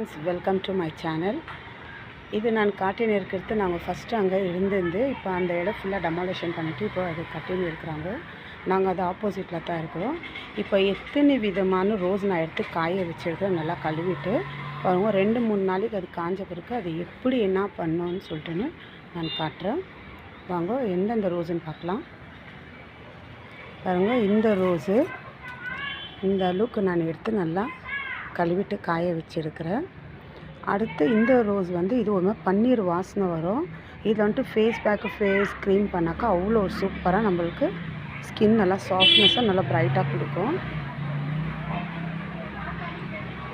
Friends, welcome to my channel. இது நான் காட்டின்னு இருக்கிறது நாங்கள் ஃபஸ்ட்டு அங்கே இருந்திருந்து இப்போ அந்த இடம் ஃபுல்லாக டெமாலிஷன் பண்ணிவிட்டு இப்போ அது கட்டின்னு இருக்கிறாங்க. நாங்கள் அது ஆப்போசிட்டில் தான் இருக்கிறோம். இப்போ எத்தனை விதமான ரோஸ் நான் எடுத்து காய வச்சுருக்கேன். நல்லா கழுவிட்டு பாருங்க, 2-3 நாளைக்கு அது காஞ்ச பிறகு அது எப்படி என்ன பண்ணோன்னு சொல்லிட்டுன்னு நான் காட்டுறேன். வாங்க எந்தெந்த ரோஸுன்னு பார்க்கலாம். பாருங்கள், இந்த ரோஸு இந்த அளவுக்கு நான் எடுத்து நல்லா கழுவிட்டு காய வச்சுருக்கிறேன். அடுத்து இந்த ரோஸ் வந்து இது ஒரு மாதிரி பன்னீர் வாசனை வரும். இது வந்துட்டு ஃபேஸ் பேக்கு ஃபேஸ் க்ரீம் பண்ணாக்கா அவ்வளோ சூப்பராக நம்மளுக்கு ஸ்கின் நல்லா சாஃப்ட்னஸாக நல்லா ப்ரைட்டாக கொடுக்கும்.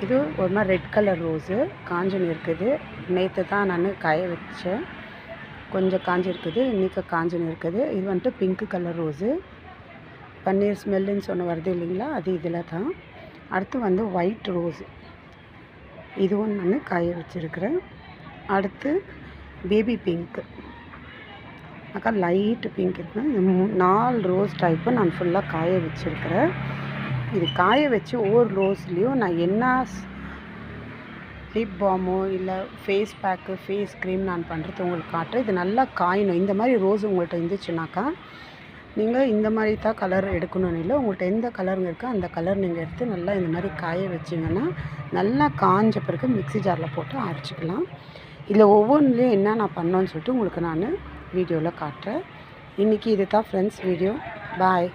இது ஒரு மாதிரி ரெட் கலர் ரோஸு காஞ்சுன்னு இருக்குது. நேற்று தான் நான் காய வச்சேன், கொஞ்சம் காஞ்சிருக்குது, இன்றைக்கி காஞ்சுன்னு இருக்குது. இது வந்துட்டு பிங்க் கலர் ரோஸு, பன்னீர் ஸ்மெல்லுன்னு சொன்ன வருது இல்லைங்களா, அது இதில் தான். அடுத்து வந்து ஒயிட் ரோஸு, இதுவும் நான் காய வச்சுருக்கிறேன். அடுத்து பேபி பிங்க்கு, அக்கா லைட்டு பிங்க் இருக்குது. இந்த 4 ரோஸ் டைப்பு நான் ஃபுல்லாக காய வச்சுருக்கிறேன். இது காய வச்சு ஒவ்வொரு ரோஸ்லேயும் நான் என்ன லிப் பாமோ இல்லை ஃபேஸ் பேக்கு ஃபேஸ் க்ரீம் நான் பண்ணுறது உங்களுக்கு காட்டுறேன். இது நல்லா காயணும். இந்த மாதிரி ரோஸ் உங்கள்கிட்ட இருந்துச்சுனாக்கா நீங்கள் இந்த மாதிரி தான் கலர் எடுக்கணும்னு இல்லை, உங்கள்கிட்ட எந்த கலருங்க இருக்கோ அந்த கலர் நீங்கள் எடுத்து நல்லா இந்த மாதிரி காய வச்சிங்கன்னா நல்லா காஞ்ச பிறகு மிக்ஸி ஜாரில் போட்டு அரைச்சிக்கலாம். இதில் ஒவ்வொன்றுலேயும் என்ன நான் பண்ணோன்னு சொல்லிட்டு உங்களுக்கு நான் வீடியோவில் காட்டுறேன். இன்றைக்கி இது தான் ஃப்ரெண்ட்ஸ் வீடியோ. பாய்.